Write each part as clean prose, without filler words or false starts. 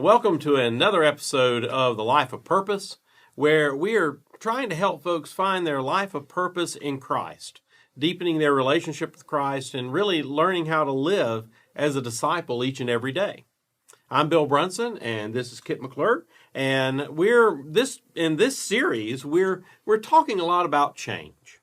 welcome to another episode of The Life of Purpose, where we are trying to help folks find their life of purpose in Christ, deepening their relationship with Christ, and really learning how to live as a disciple each and every day. I'm Bill Brunson, and this is Kit McClure, and in this series we're talking a lot about change.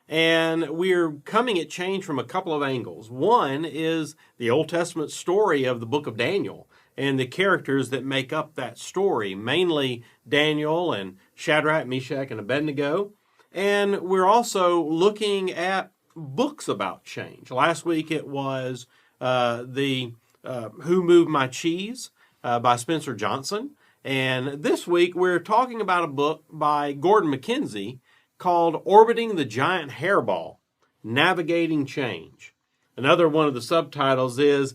And we're coming at change from a couple of angles. One is the Old Testament story of the book of Daniel and the characters that make up that story, mainly Daniel and Shadrach, Meshach, and Abednego. And we're also looking at books about change. Last week it was Who Moved My Cheese by Spencer Johnson. And this week we're talking about a book by Gordon MacKenzie called Orbiting the Giant Hairball, Navigating Change. Another one of the subtitles is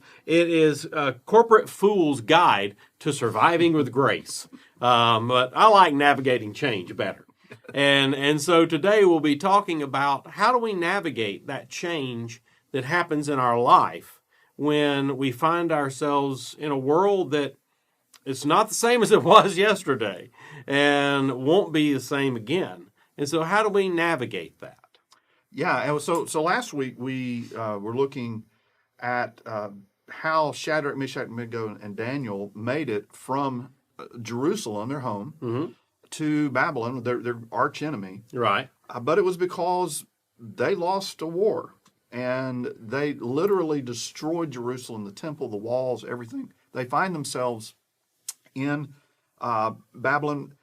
a Corporate Fool's Guide to Surviving with Grace. But I like Navigating Change better. And so today we'll be talking about how do we navigate that change that happens in our life when we find ourselves in a world that it's not the same as it was yesterday and won't be the same again. And so how do we navigate that? Yeah, and so last week we were looking at how Shadrach, Meshach, Abednego, and Daniel made it from Jerusalem, their home, to Babylon, their arch enemy. Right. But it was because they lost a war, and they literally destroyed Jerusalem, the temple, the walls, everything. They find themselves in Babylon.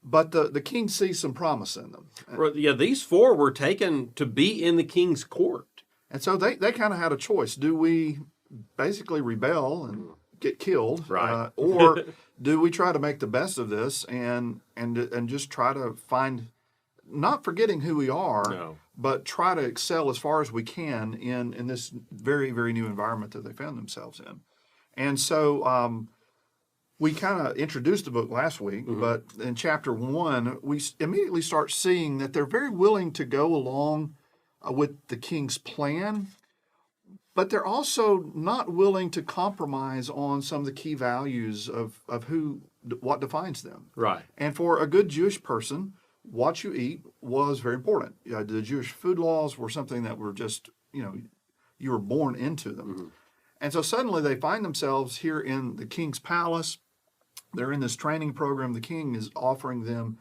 But the king sees some promise in them. Yeah, these four were taken to be in the king's court. And so they kind of had a choice. Do we basically rebel and get killed? Right. Or do we try to make the best of this and just try to find, not forgetting who we are, but try to excel as far as we can in this very, very new environment that they found themselves in. And so we kind of introduced the book last week, but in chapter 1, we immediately start seeing that they're very willing to go along with the king's plan, but they're also not willing to compromise on some of the key values of what defines them. Right. And for a good Jewish person, what you eat was very important. The Jewish food laws were something that were just, you were born into them. And so suddenly they find themselves here in the king's palace. They're in this training program. The king is offering them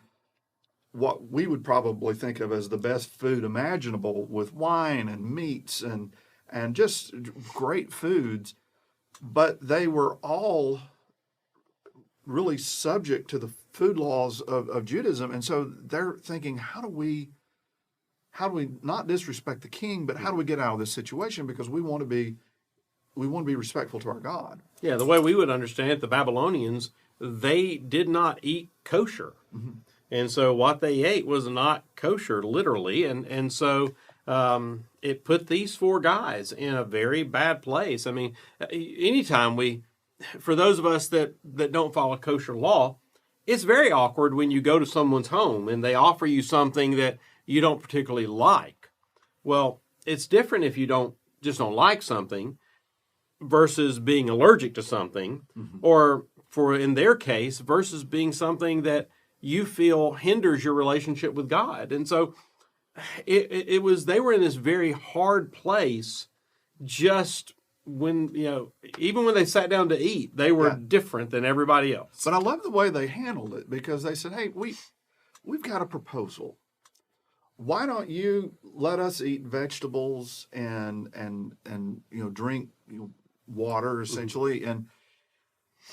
what we would probably think of as the best food imaginable, with wine and meats and just great foods. But they were all really subject to the food laws of Judaism. And so they're thinking, how do we not disrespect the king, but how do we get out of this situation? Because we want to be respectful to our God. Yeah, the way we would understand it, the Babylonians, they did not eat kosher. And so what they ate was not kosher, literally. And so it put these four guys in a very bad place. I mean, anytime for those of us that don't follow kosher law, it's very awkward when you go to someone's home and they offer you something that you don't particularly like. Well, it's different if you don't like something versus being allergic to something, or in their case, versus being something that you feel hinders your relationship with God. And so they were in this very hard place just when, even when they sat down to eat, they were different than everybody else. But I love the way they handled it, because they said, hey, we've got a proposal. Why don't you let us eat vegetables and drink water, essentially,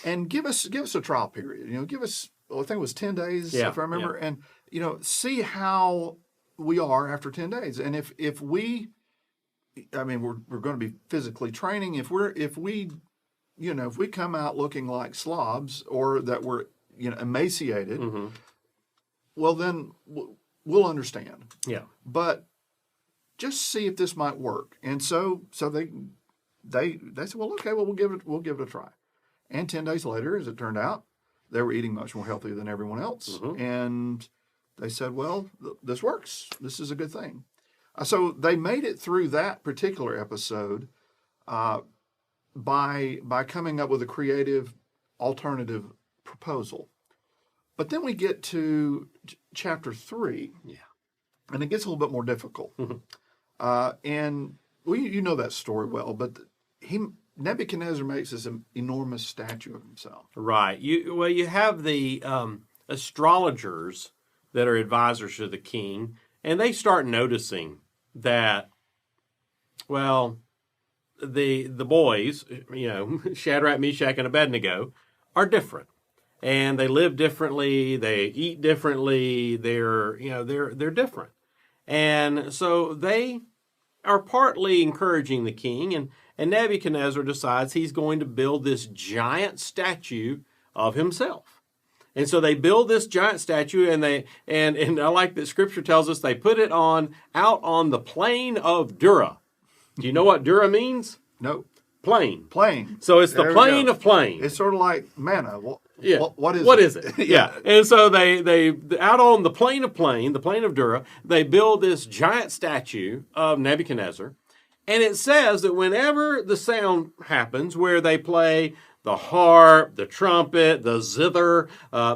and give us a trial period. Give us, I think it was 10 days, if I remember, and see how we are after 10 days. And if we, we're going to be physically training. If we come out looking like slobs, or that we're emaciated, well then we'll understand. Yeah. But just see if this might work. And so they said, well, okay, well, we'll give it a try. And 10 days later, as it turned out, they were eating much more healthy than everyone else. And they said, well, this works. This is a good thing. So they made it through that particular episode by coming up with a creative alternative proposal. But then we get to chapter 3. Yeah. And it gets a little bit more difficult. And well, you know that story well, but Nebuchadnezzar makes this enormous statue of himself. Right. You have the astrologers that are advisors to the king, and they start noticing that, well, the boys, Shadrach, Meshach, and Abednego, are different, and they live differently. They eat differently. They're different, and so they are partly encouraging the king, and Nebuchadnezzar decides he's going to build this giant statue of himself. And so they build this giant statue, and I like that Scripture tells us they put it out on the plain of Dura. Do you know what Dura means? No. Plain. Plain. So it's the plain of plain. It's sort of like manna. Yeah. What is it? What is it? Yeah. And so they out on the plain of Dura, they build this giant statue of Nebuchadnezzar. And it says that whenever the sound happens where they play the harp, the trumpet, the zither,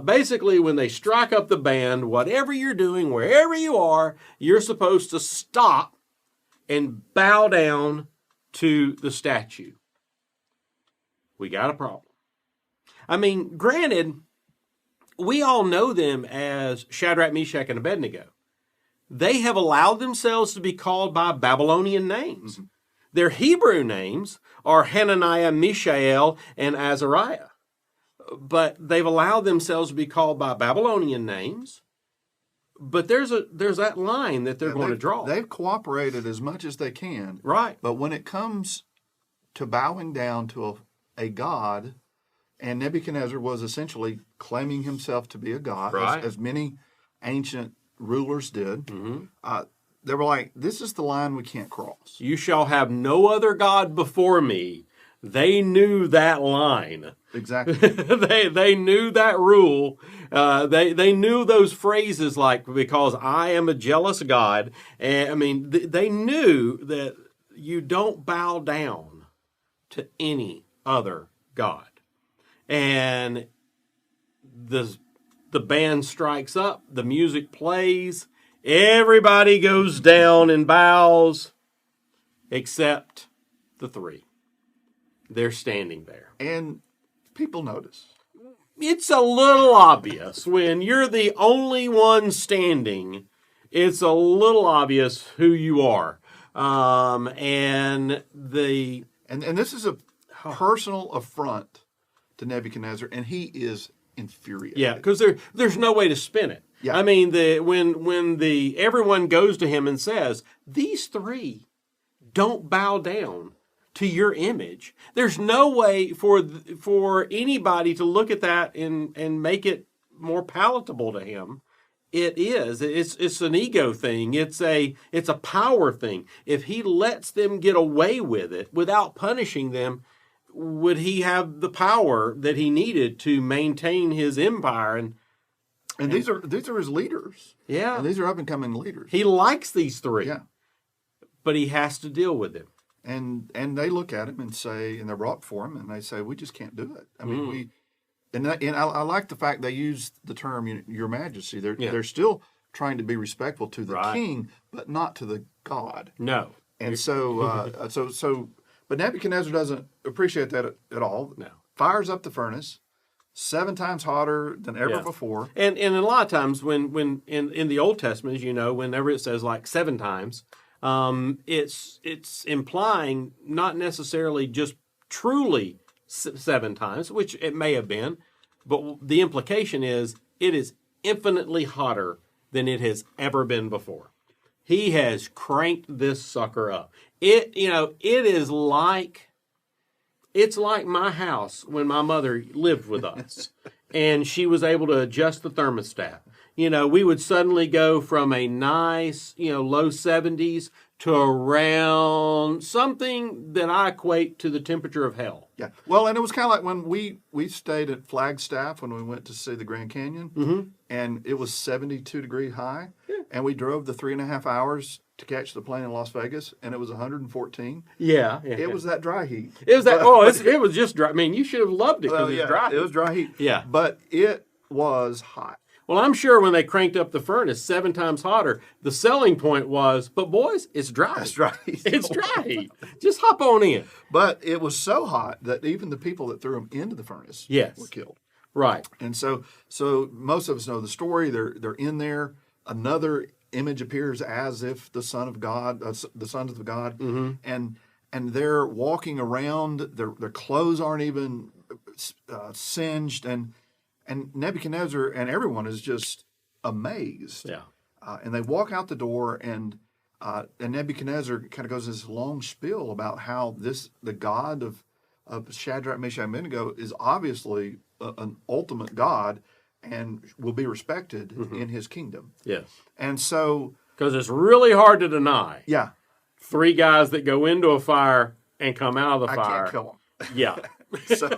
basically when they strike up the band, whatever you're doing, wherever you are, you're supposed to stop and bow down to the statue. We got a problem. I mean, granted, we all know them as Shadrach, Meshach, and Abednego. They have allowed themselves to be called by Babylonian names. Mm-hmm. Their Hebrew names are Hananiah, Mishael, and Azariah. But they've allowed themselves to be called by Babylonian names. But there's that line that they're going to draw. They've cooperated as much as they can. Right. But when it comes to bowing down to a god, and Nebuchadnezzar was essentially claiming himself to be a god, right, as many ancient rulers did. Mm-hmm. They were like, this is the line we can't cross. You shall have no other god before me. They knew that line. Exactly. they knew that rule. They knew those phrases like, because I am a jealous God. And I mean, they knew that you don't bow down to any other God. And the band strikes up, the music plays, everybody goes down and bows, except the three. They're standing there. And people notice. It's a little obvious when you're the only one standing. It's a little obvious who you are. And this is a personal affront to Nebuchadnezzar, and he is infuriated. Yeah, because there's no way to spin it. Yeah. I mean, when everyone goes to him and says, these three don't bow down to your image, there's no way for anybody to look at that and make it more palatable to him. It's an ego thing. It's a power thing. If he lets them get away with it without punishing them, would he have the power that he needed to maintain his empire? And these are his leaders. Yeah. And these are up and coming leaders. He likes these three. Yeah. But he has to deal with them. And they look at him and say, and they're brought before him, and they say, we just can't do it. I mean, I like the fact they use the term Your Majesty. They're still trying to be respectful to the king, but not to the God. No. And but Nebuchadnezzar doesn't appreciate that at all. No. Fires up the furnace, 7 times hotter than ever before. And a lot of times when in the Old Testament, whenever it says like 7 times, it's implying not necessarily just truly 7 times, which it may have been, but the implication is it is infinitely hotter than it has ever been before. He has cranked this sucker up. It's like my house when my mother lived with us and she was able to adjust the thermostat. We would suddenly go from a nice, low 70s to around something that I equate to the temperature of hell. Yeah. Well, and it was kind of like when we stayed at Flagstaff when we went to see the Grand Canyon, and it was 72 degree high. Yeah. And we drove the 3.5 hours to catch the plane in Las Vegas, and it was 114. Yeah. It was that dry heat. It was that. It was just dry. I mean, you should have loved it because it was dry. It was dry heat. Yeah. But it was hot. Well, I'm sure when they cranked up the furnace 7 times hotter, the selling point was, but boys, it's dry. It's dry heat. It's dry heat. Just hop on in. But it was so hot that even the people that threw them into the furnace were killed. Right. And so most of us know the story. They're in there. Another image appears as if the Son of God, the sons of God, and they're walking around. Their clothes aren't even singed, and Nebuchadnezzar and everyone is just amazed. Yeah. And they walk out the door, and Nebuchadnezzar kind of goes this long spiel about how the God of Shadrach, Meshach, and Abednego is obviously an ultimate God and will be respected in his kingdom. Yes. And so... Because it's really hard to deny. Yeah. 3 guys that go into a fire and come out of the fire. I can't kill them. Yeah. so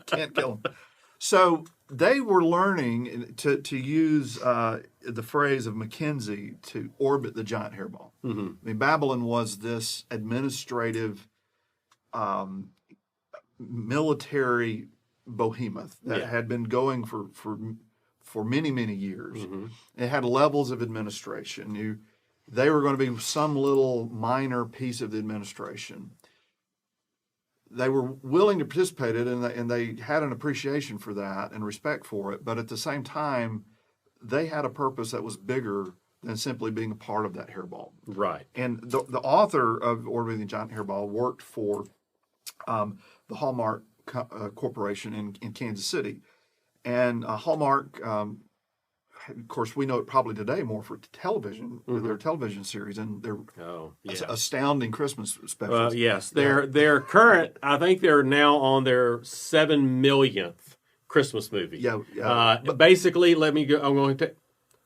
can't kill them. So they were learning to use the phrase of Mackenzie to orbit the giant hairball. I mean, Babylon was this administrative, military behemoth that had been going for many, many years. It had levels of administration. They were going to be some little minor piece of the administration. They were willing to participate in it, and they had an appreciation for that and respect for it. But at the same time, they had a purpose that was bigger than simply being a part of that hairball. Right. And the author of Orbiting the Giant Hairball worked for the Hallmark Corporation in Kansas City. And Hallmark, of course, we know it probably today more for television, with their television series and their astounding Christmas specials. Yes, they're current. I think they're now on their 7 millionth Christmas movie. Yeah. But basically, let me go. I'm going to.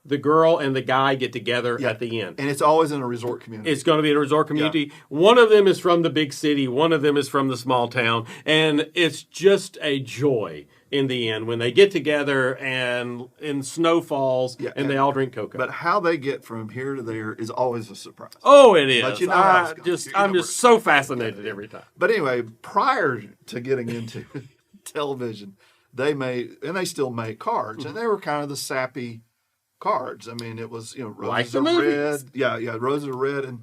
The girl and the guy get together at the end. And it's always in a resort community. It's going to be in a resort community. Yeah. One of them is from the big city. One of them is from the small town. And it's just a joy in the end when they get together and in snow falls and they all drink cocoa. But how they get from here to there is always a surprise. Oh, it is. But you know I'm just so fascinated every time. But anyway, prior to getting into television, they made, and they still make cards. And they were kind of the sappy cards. I mean, it was, roses are red. Yeah, roses are red.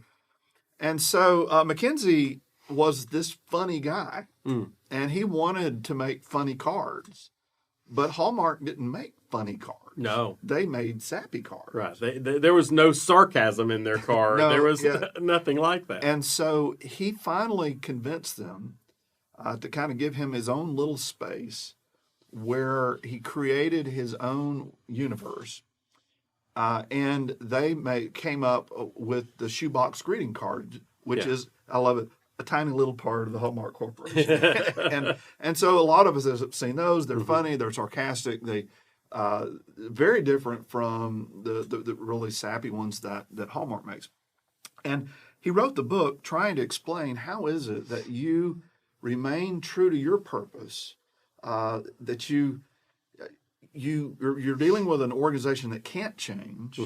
And so Mackenzie was this funny guy, and he wanted to make funny cards. But Hallmark didn't make funny cards. No. They made sappy cards. Right. There was no sarcasm in their card. There was nothing like that. And so he finally convinced them to kind of give him his own little space where he created his own universe. And they came up with the shoebox greeting card, which is, I love it, a tiny little part of the Hallmark Corporation. and so a lot of us have seen those. They're funny. They're sarcastic. They very different from the really sappy ones that Hallmark makes. And he wrote the book trying to explain how is it that you remain true to your purpose, that you're dealing with an organization that can't change,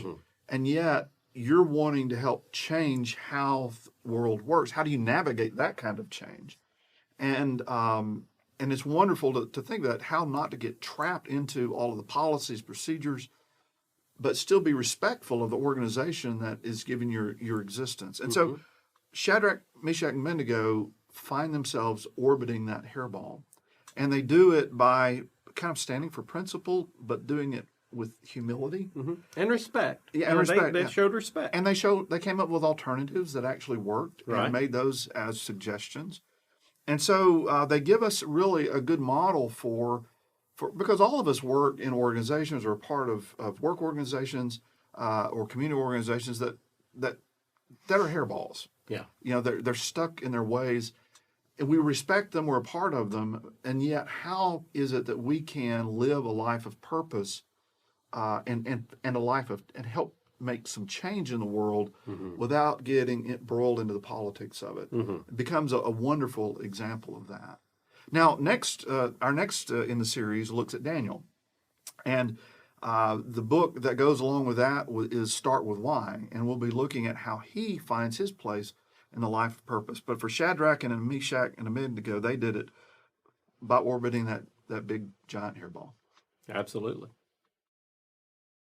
and yet you're wanting to help change how the world works. How do you navigate that kind of change? And it's wonderful to think about how not to get trapped into all of the policies, procedures, but still be respectful of the organization that is giving your existence. And so Shadrach, Meshach, and Abednego find themselves orbiting that hairball. And they do it by kind of standing for principle, but doing it with humility and respect. Yeah, and respect. They showed respect, and they came up with alternatives that actually worked and made those as suggestions. And so they give us really a good model for because all of us work in organizations or are part of work organizations or community organizations that are hairballs. Yeah, they're stuck in their ways. And we respect them, we're a part of them, and yet how is it that we can live a life of purpose and a life of and help make some change in the world without getting embroiled into the politics of it? It becomes a wonderful example of that. Now, our next in the series looks at Daniel, and The book that goes along with that is Start With Why, and we'll be looking at how he finds his place in the life of purpose. But for Shadrach and Meshach and Abednego, they did it by orbiting that big giant hairball. Absolutely.